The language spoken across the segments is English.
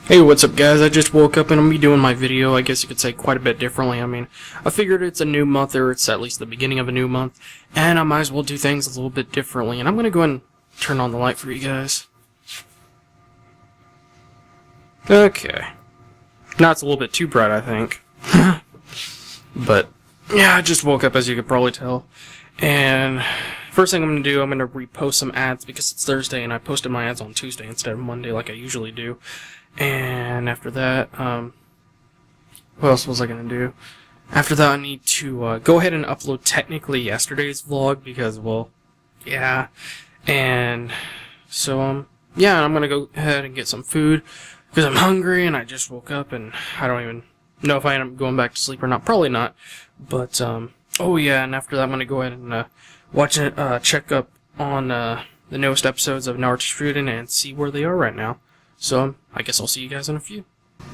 Hey, what's up guys? I just woke up and I'm gonna be doing my video, I guess you could say, quite a bit differently. I mean, I figured it's a new month, or it's at least the beginning of a new month, and I might as well do things a little bit differently. And I'm gonna go ahead and turn on the light for you guys. Okay. Now it's a little bit too bright, I think. But, yeah, I just woke up, as you could probably tell. And first thing I'm going to do, I'm going to repost some ads because it's Thursday and I posted my ads on Tuesday instead of Monday like I usually do. And after that, what else was I going to do? After that, I need to go ahead and upload technically yesterday's vlog because, well, yeah. And so, yeah, I'm going to go ahead and get some food because I'm hungry and I just woke up and I don't even know if I end up going back to sleep or not. Probably not. But, oh yeah, and after that, I'm going to go ahead and watch it, check up on the newest episodes of Thurseday and see where they are right now. So, I guess I'll see you guys in a few.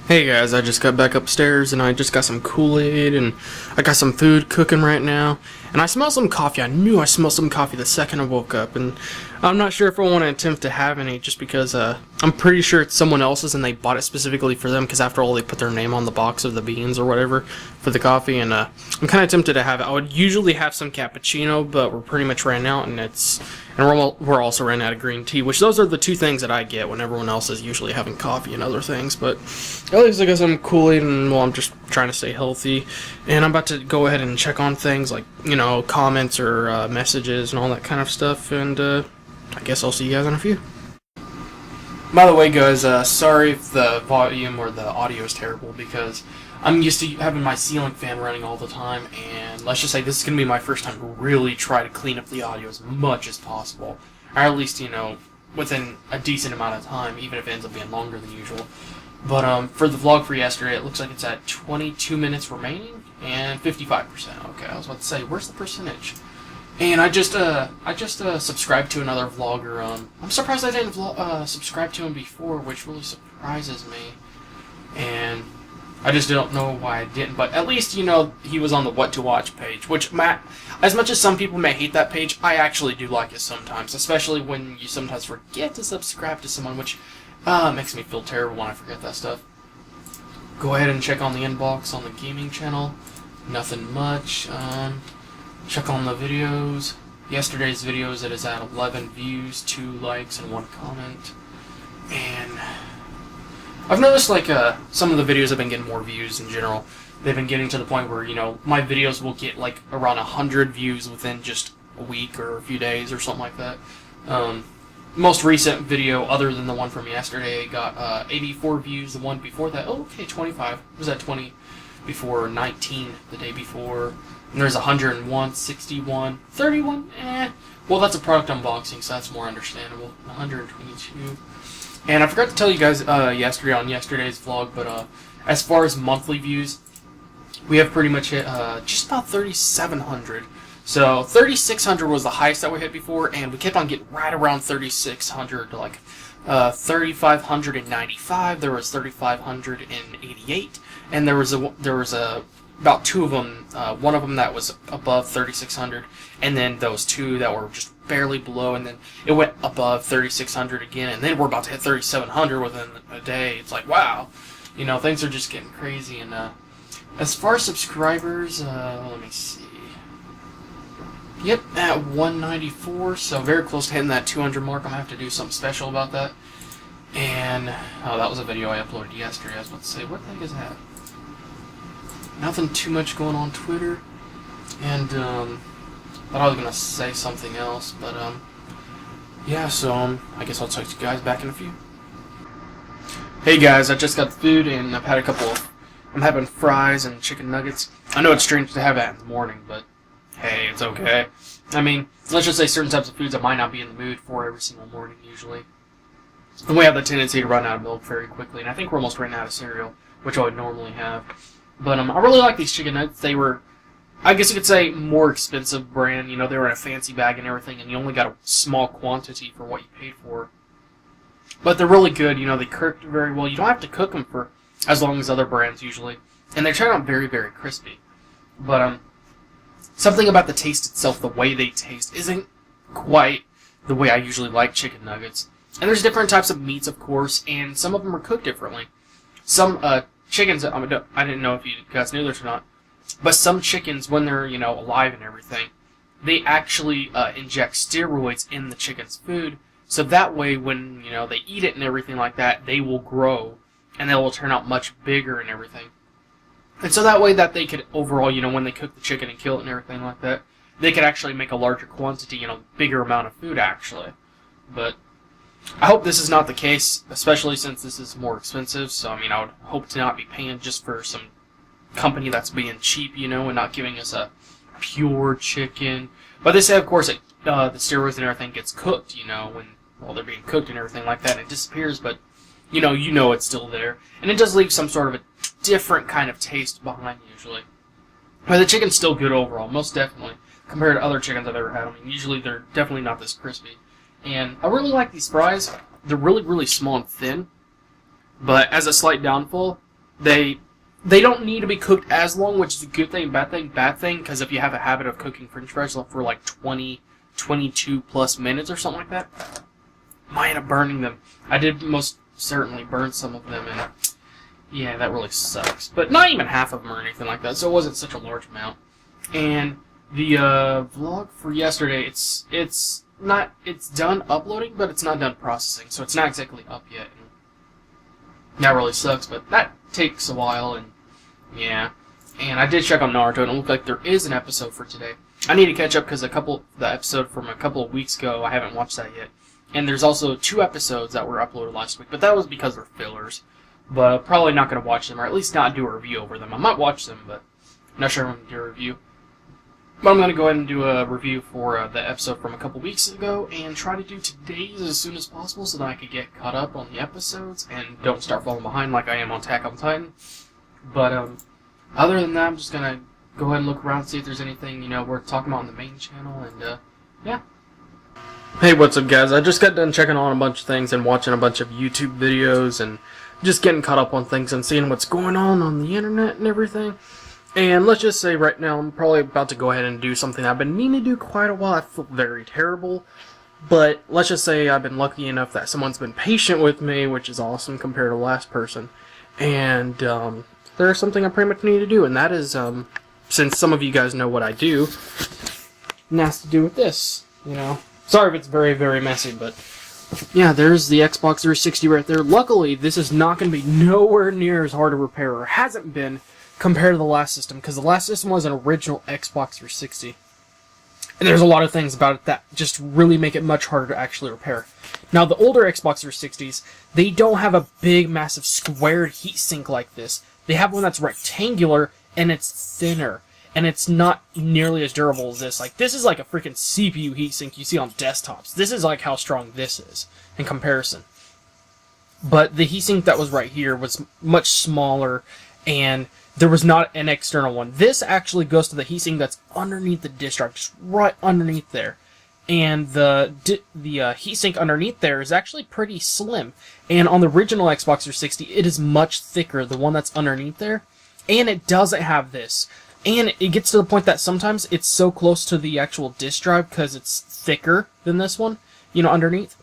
Hey guys, I just got back upstairs and I just got some Kool-Aid and I got some food cooking right now. And I smell some coffee. I knew I smelled some coffee the second I woke up. And I'm not sure if I want to attempt to have any just because I'm pretty sure it's someone else's and they bought it specifically for them because after all they put their name on the box of the beans or whatever for the coffee. And I'm kind of tempted to have it. I would usually have some cappuccino, but we're pretty much ran out and we're also running out of green tea, which those are the two things that I get when everyone else is usually having coffee and other things. But at least I got some Kool-Aid and, well, I'm just trying to stay healthy. And I'm about to go ahead and check on things like, you know, comments or messages and all that kind of stuff. And I guess I'll see you guys in a few. By the way, guys, sorry if the volume or the audio is terrible because I'm used to having my ceiling fan running all the time, and let's just say this is going to be my first time to really try to clean up the audio as much as possible. Or at least, you know, within a decent amount of time, even if it ends up being longer than usual. But for the vlog for yesterday, it looks like it's at 22 minutes remaining and 55%. Okay, I was about to say, where's the percentage? And I just subscribed to another vlogger. I'm surprised I didn't subscribe to him before, which really surprises me. And I just don't know why I didn't, but at least, you know, he was on the What to Watch page, which, as much as some people may hate that page, I actually do like it sometimes, especially when you sometimes forget to subscribe to someone, which makes me feel terrible when I forget that stuff. Go ahead and check on the inbox on the gaming channel. Nothing much. Check on the videos. Yesterday's videos, it is at 11 views, 2 likes, and 1 comment. And I've noticed, like, some of the videos have been getting more views in general. They've been getting to the point where, you know, my videos will get, like, around 100 views within just a week or a few days or something like that. Most recent video, other than the one from yesterday, got 84 views. The one before that, oh, okay, 25. It was at 20 before, 19 the day before. And there's 101, 61, 31, well, that's a product unboxing, so that's more understandable. 122. And I forgot to tell you guys yesterday on yesterday's vlog, but as far as monthly views, we have pretty much hit just about 3,700. So 3,600 was the highest that we hit before, and we kept on getting right around 3,600 to like 3,595. There was 3,588, and there was about 2 of them. One of them that was above 3,600, and then those 2 that were just barely below, and then it went above 3,600 again, and then we're about to hit 3,700 within a day. It's like, wow, you know, things are just getting crazy. And as far as subscribers, let me see. Yep, at 194, so very close to hitting that 200 mark. I'm gonna have to do something special about that. And oh, that was a video I uploaded yesterday. I was about to say, what the heck is that? Nothing too much going on Twitter, and thought I was gonna say something else, but yeah. So I guess I'll talk to you guys back in a few. Hey guys, I just got the food and I've had a couple of. I'm having fries and chicken nuggets. I know it's strange to have that in the morning, but hey, it's okay. I mean, let's just say certain types of foods I might not be in the mood for every single morning usually. And we have the tendency to run out of milk very quickly, and I think we're almost running out of cereal, which I would normally have. But I really like these chicken nuggets. They were, I guess you could say, more expensive brand. You know, they were in a fancy bag and everything, and you only got a small quantity for what you paid for. But they're really good. You know, they cooked very well. You don't have to cook them for as long as other brands usually. And they turn out very, very crispy. But something about the taste itself, the way they taste, isn't quite the way I usually like chicken nuggets. And there's different types of meats, of course, and some of them are cooked differently. some chickens, I didn't know if you guys knew this or not, but some chickens, when they're, alive and everything, they actually inject steroids in the chicken's food, so that way when, they eat it and everything like that, they will grow, and they will turn out much bigger and everything. And so that way that they could overall, when they cook the chicken and kill it and everything like that, they could actually make a larger quantity, bigger amount of food actually. But I hope this is not the case, especially since this is more expensive. So, I would hope to not be paying just for some company that's being cheap, and not giving us a pure chicken. But they say, of course, the steroids and everything gets cooked, while they're being cooked and everything like that, and it disappears, but you know it's still there. And it does leave some sort of a different kind of taste behind usually. But the chicken's still good overall, most definitely, compared to other chickens I've ever had. Usually they're definitely not this crispy. And I really like these fries. They're really, really small and thin. But as a slight downfall, they don't need to be cooked as long, which is a good thing, bad thing. Bad thing, because if you have a habit of cooking french fries for like 20, 22 plus minutes or something like that, you might end up burning them. I did most certainly burn some of them, and yeah, that really sucks. But not even half of them or anything like that, so it wasn't such a large amount. And the vlog for yesterday, it's done uploading, but it's not done processing, so it's not exactly up yet. And that really sucks, but that takes a while, and yeah. And I did check on Naruto, and it looked like there is an episode for today. I need to catch up because the episode from a couple of weeks ago, I haven't watched that yet. And there's also 2 episodes that were uploaded last week, but that was because they're fillers. But probably not going to watch them, or at least not do a review over them. I might watch them, but I'm not sure I'm going to do a review. But I'm going to go ahead and do a review for the episode from a couple weeks ago, and try to do today's as soon as possible so that I could get caught up on the episodes, and don't start falling behind like I am on Attack on Titan. But other than that, I'm just going to go ahead and look around, see if there's anything, worth talking about on the main channel, and yeah. Hey, what's up guys? I just got done checking on a bunch of things and watching a bunch of YouTube videos and just getting caught up on things and seeing what's going on the internet and everything. And let's just say right now I'm probably about to go ahead and do something I've been meaning to do quite a while. I feel very terrible. But let's just say I've been lucky enough that someone's been patient with me, which is awesome compared to the last person. And there's something I pretty much need to do, and that is, since some of you guys know what I do, and that's to do with this, Sorry if it's very, very messy, but yeah, there's the Xbox 360 right there. Luckily, this is not going to be nowhere near as hard to repair, or hasn't been, compared to the last system, because the last system was an original Xbox 360. And there's a lot of things about it that just really make it much harder to actually repair. Now, the older Xbox 360s, they don't have a big, massive, squared heatsink like this. They have one that's rectangular, and it's thinner. And it's not nearly as durable as this. Like, this is like a freaking CPU heatsink you see on desktops. This is like how strong this is in comparison. But the heatsink that was right here was much smaller, and there was not an external one. This actually goes to the heatsink that's underneath the disk drive, just right underneath there. And the heatsink underneath there is actually pretty slim. And on the original Xbox 360, it is much thicker, the one that's underneath there. And it doesn't have this. And it gets to the point that sometimes it's so close to the actual disk drive because it's thicker than this one, underneath.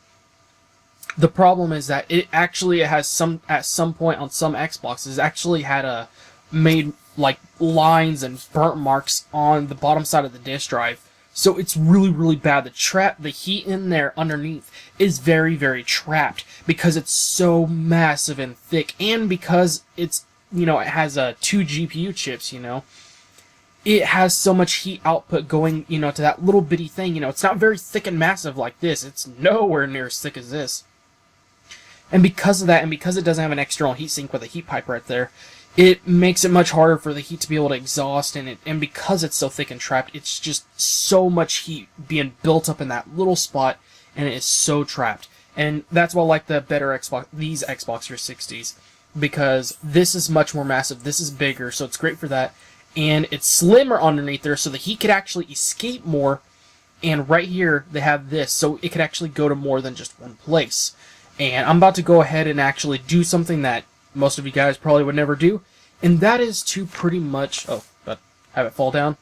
The problem is that it actually has at some point on some Xboxes actually had made like lines and burnt marks on the bottom side of the disk drive. So it's really, really bad. The heat in there underneath is very, very trapped because it's so massive and thick, and because it's, it has 2 GPU chips, it has so much heat output going, to that little bitty thing. It's not very thick and massive like this. It's nowhere near as thick as this. And because of that, and because it doesn't have an external heatsink with a heat pipe right there, it makes it much harder for the heat to be able to exhaust. And because it's so thick and trapped, it's just so much heat being built up in that little spot, and it is so trapped. And that's why I like the better these Xbox 360s, because this is much more massive. This is bigger, so it's great for that. And it's slimmer underneath there, so the heat could actually escape more. And right here, they have this, so it could actually go to more than just one place. And I'm about to go ahead and actually do something that most of you guys probably would never do, and that is to pretty much, but have it fall down.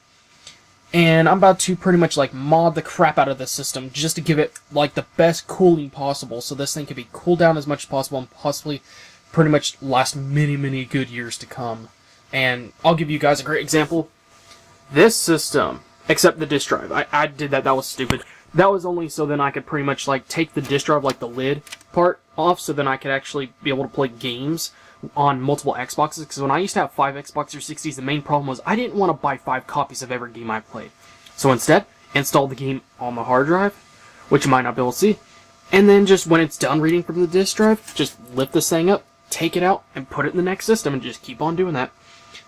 And I'm about to pretty much like mod the crap out of the system just to give it like the best cooling possible, so this thing can be cooled down as much as possible and possibly pretty much last many, many good years to come. And I'll give you guys a great example. This system, except the disk drive, I did that was stupid. That was only so then I could pretty much like take the disk drive, like the lid part off, so then I could actually be able to play games on multiple Xboxes. Because when I used to have 5 Xbox 360s, the main problem was I didn't want to buy 5 copies of every game I played. So instead, install the game on the hard drive, which you might not be able to see, and then just when it's done reading from the disk drive, just lift this thing up, take it out, and put it in the next system, and just keep on doing that.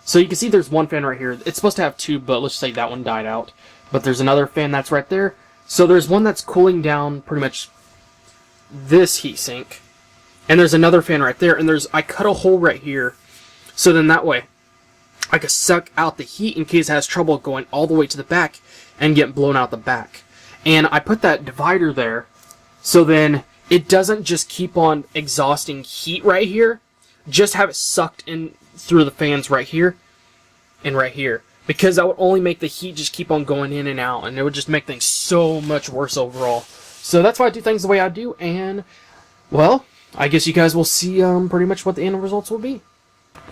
So you can see there's one fan right here. It's supposed to have 2, but let's say that one died out. But there's another fan that's right there. So there's one that's cooling down pretty much this heatsink. And there's another fan right there. And I cut a hole right here. So then that way, I can suck out the heat in case it has trouble going all the way to the back and getting blown out the back. And I put that divider there. So then it doesn't just keep on exhausting heat right here. Just have it sucked in through the fans right here and right here, because that would only make the heat just keep on going in and out, and it would just make things so much worse overall. So that's why I do things the way I do, and well, I guess you guys will see pretty much what the end results will be.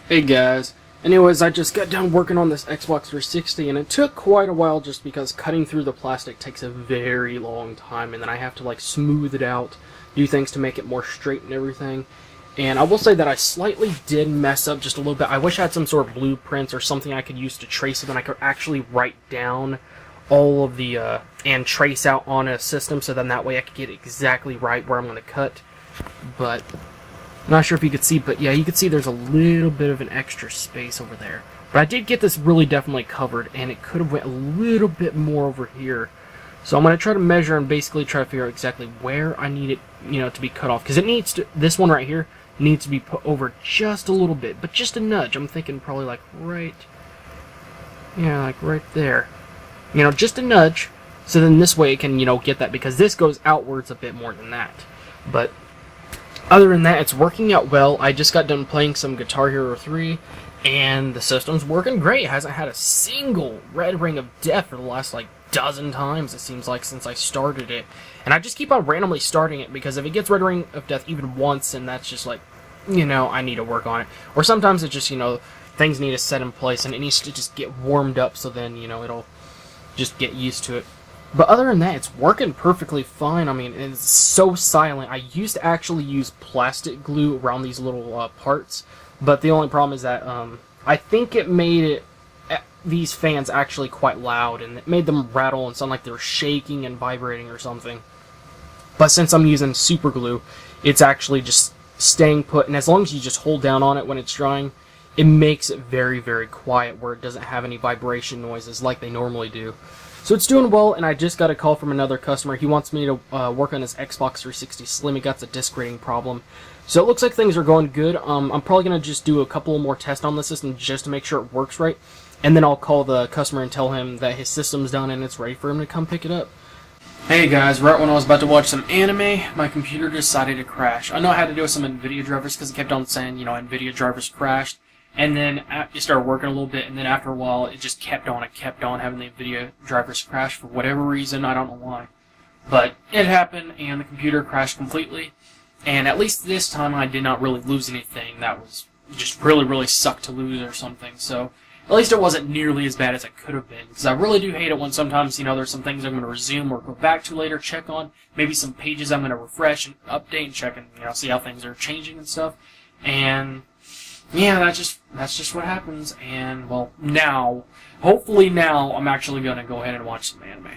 Hey guys, anyways, I just got done working on this Xbox 360, and it took quite a while just because cutting through the plastic takes a very long time, and then I have to like smooth it out, do things to make it more straight and everything. And I will say that I slightly did mess up just a little bit. I wish I had some sort of blueprints or something I could use to trace it, and I could actually write down all of the, and trace out on a system, so then that way I could get exactly right where I'm going to cut. But, I'm not sure if you could see, but yeah, you can see there's a little bit of an extra space over there. But I did get this really definitely covered, and it could have went a little bit more over here. So I'm going to try to measure and basically try to figure out exactly where I need it, to be cut off. Because it needs to, this one right here, needs to be put over just a little bit, but just a nudge. I'm thinking probably like right there. Just a nudge, so then this way it can, get that, because this goes outwards a bit more than that. But other than that, it's working out well. I just got done playing some Guitar Hero 3, and the system's working great. It hasn't had a single red ring of death for the last, like, dozen times, it seems like, since I started it. And I just keep on randomly starting it, because if it gets red ring of death even once, and that's just like, I need to work on it. Or sometimes it just, things need to set in place, and it needs to just get warmed up, so then, it'll just get used to it. But other than that, it's working perfectly fine. I mean, it's so silent. I used to actually use plastic glue around these little parts, but the only problem is that I think it made these fans actually quite loud, and it made them rattle and sound like they were shaking and vibrating or something. But since I'm using super glue, it's actually just staying put, and as long as you just hold down on it when it's drying, it makes it very, very quiet, where it doesn't have any vibration noises like they normally do. So it's doing well, and I just got a call from another customer. He wants me to work on his Xbox 360 Slim. He got a disk rating problem. So it looks like things are going good. I'm probably going to just do a couple more tests on the system just to make sure it works right. And then I'll call the customer and tell him that his system's done and it's ready for him to come pick it up. Hey guys, right when I was about to watch some anime, my computer decided to crash. I know I had to do with some NVIDIA drivers because it kept on saying, NVIDIA drivers crashed. And then it started working a little bit, and then after a while, it just kept on having the NVIDIA drivers crash for whatever reason. I don't know why. But it happened, and the computer crashed completely. And at least this time, I did not really lose anything. That was just really, really sucked to lose or something. So at least it wasn't nearly as bad as it could have been. Because I really do hate it when sometimes, there's some things I'm going to resume or go back to later, check on. Maybe some pages I'm going to refresh and update and check and, see how things are changing and stuff. And yeah, that's just what happens. And, well, hopefully now, I'm actually going to go ahead and watch some anime.